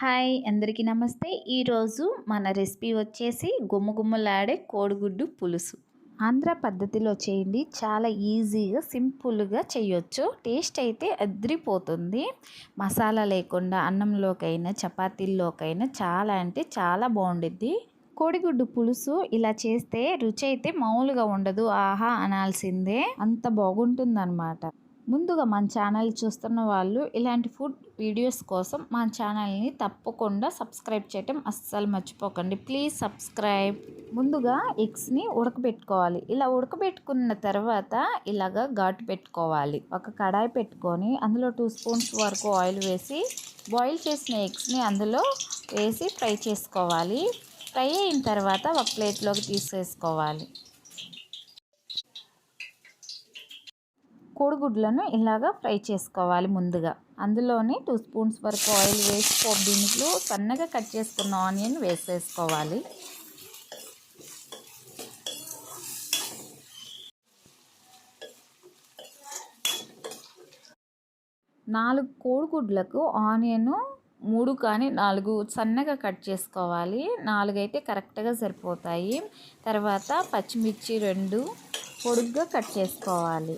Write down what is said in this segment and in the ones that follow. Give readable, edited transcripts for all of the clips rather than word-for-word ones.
Hi అందరికీ నమస్తే. ఈరోజు మన రెసిపీ వచ్చేసి గుమ్మగుమ్మలాడే కోడిగుడ్డు పులుసు. ఆంధ్ర పద్ధతిలో చేయండి. చాలా ఈజీగా సింపుల్గా చేయొచ్చు. టేస్ట్ అయితే అద్రిపోతుంది. మసాలా లేకుండా అన్నంలోకైనా చపాతీల్లోకైనా చాలా అంటే చాలా బాగుండిద్ది. కోడిగుడ్డు పులుసు ఇలా చేస్తే రుచి అయితే మామూలుగా ఉండదు. ఆహా అనాల్సిందే, అంత బాగుంటుందన్నమాట. ముందుగా మన ఛానల్ చూస్తున్న వాళ్ళు ఇలాంటి ఫుడ్ వీడియోస్ కోసం మా ఛానల్ని తప్పకుండా సబ్స్క్రైబ్ చేయటం అస్సలు మర్చిపోకండి. Please subscribe. ముందుగా ఎగ్స్ని ఉడకబెట్టుకోవాలి. ఇలా ఉడకబెట్టుకున్న తర్వాత ఇలాగా ఘాటు పెట్టుకోవాలి. ఒక కడాయి పెట్టుకొని అందులో 2 స్పూన్స్ వరకు ఆయిల్ వేసి బాయిల్ చేసిన ఎగ్స్ని అందులో వేసి ఫ్రై చేసుకోవాలి. ఫ్రై అయిన తర్వాత ఒక ప్లేట్లోకి తీసేసుకోవాలి. కోడిగుడ్లను ఇలాగా ఫ్రై చేసుకోవాలి. ముందుగా అందులోని 2 స్పూన్స్ వరకు ఆయిల్ వేసి పోపు దినుసులు సన్నగా కట్ చేసుకున్న ఆనియన్ వేసేసుకోవాలి. నాలుగు కోడిగుడ్లకు ఆనియన్ 3 కానీ 4 సన్నగా కట్ చేసుకోవాలి. 4 అయితే కరెక్ట్గా సరిపోతాయి. తర్వాత పచ్చిమిర్చి 2 పొడుగ్గా కట్ చేసుకోవాలి.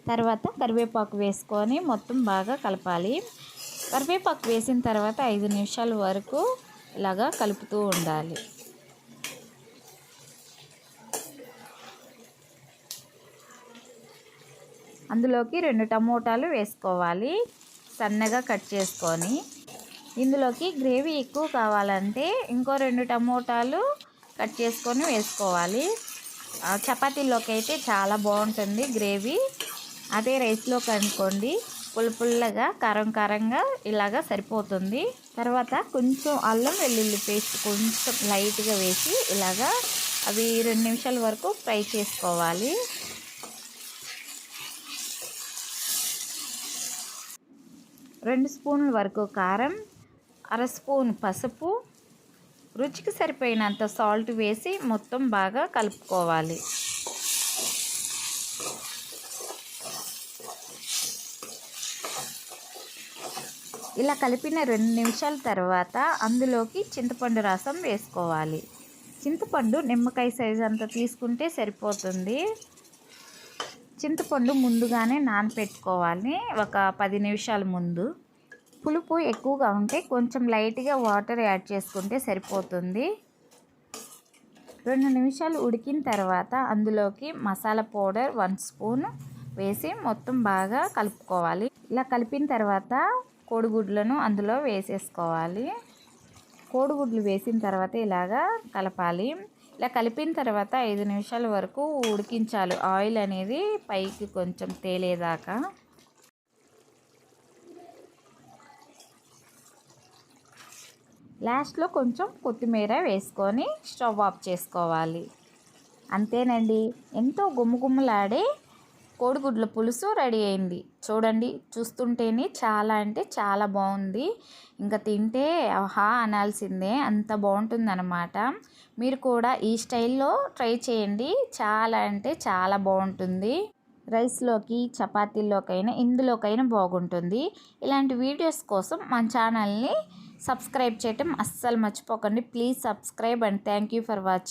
తర్వాత కరివేపాకు వేసుకొని మొత్తం బాగా కలపాలి. కరివేపాకు వేసిన తర్వాత 5 నిమిషాల వరకు ఇలాగా కలుపుతూ ఉండాలి. అందులోకి 2 టమోటాలు వేసుకోవాలి, సన్నగా కట్ చేసుకొని. ఇందులోకి గ్రేవీ ఎక్కువ కావాలంటే ఇంకో 2 టమోటాలు కట్ చేసుకొని వేసుకోవాలి. చపాతీలోకి అయితే చాలా బాగుంటుంది గ్రేవీ. అదే రైస్లోకి అనుకోండి పుల్లగా కారంగా ఇలాగా సరిపోతుంది. తర్వాత కొంచెం అల్లం వెల్లుల్లి పేస్ట్ కొంచెం లైట్గా వేసి ఇలాగా అవి 2 నిమిషాల వరకు ఫ్రై చేసుకోవాలి. రెండు స్పూన్ల వరకు కారం, 1/2 స్పూన్ పసుపు, రుచికి సరిపోయినంత సాల్ట్ వేసి మొత్తం బాగా కలుపుకోవాలి. ఇలా కలిపిన 2 నిమిషాల తర్వాత అందులోకి చింతపండు రసం వేసుకోవాలి. చింతపండు నిమ్మకాయ సైజు అంత తీసుకుంటే సరిపోతుంది. చింతపండు ముందుగానే నానపెట్టుకోవాలి, ఒక 10 నిమిషాల ముందు. పులుపు ఎక్కువగా ఉంటే కొంచెం లైట్గా వాటర్ యాడ్ చేసుకుంటే సరిపోతుంది. 2 నిమిషాలు ఉడికిన తర్వాత అందులోకి మసాలా పౌడర్ 1 స్పూన్ వేసి మొత్తం బాగా కలుపుకోవాలి. ఇలా కలిపిన తర్వాత కోడిగుడ్లను అందులో వేసేసుకోవాలి. కోడిగుడ్లు వేసిన తర్వాత ఇలాగా కలపాలి. ఇలా కలిపిన తర్వాత 5 నిమిషాల వరకు ఉడికించాలి. ఆయిల్ అనేది పైకి కొంచెం తేలేదాకా. లాస్ట్లో కొంచెం కొత్తిమీర వేసుకొని స్టవ్ ఆఫ్ చేసుకోవాలి. అంతేనండి, ఎంతో గుమ్మగుమ్మలాడే కోడిగుడ్ల పులుసు రెడీ అయింది. చూడండి, చూస్తుంటేనే చాలా అంటే చాలా బాగుంది. ఇంకా తింటే ఆహా అనాల్సిందే, అంత బాగుంటుందన్నమాట. మీరు కూడా ఈ స్టైల్లో ట్రై చేయండి. చాలా అంటే చాలా బాగుంటుంది. రైస్లోకి చపాతీల్లోకైనా ఇందులోకైనా బాగుంటుంది. ఇలాంటి వీడియోస్ కోసం మన ఛానల్ని సబ్స్క్రైబ్ చేయటం అస్సలు మర్చిపోకండి. Please subscribe and thank you for watching.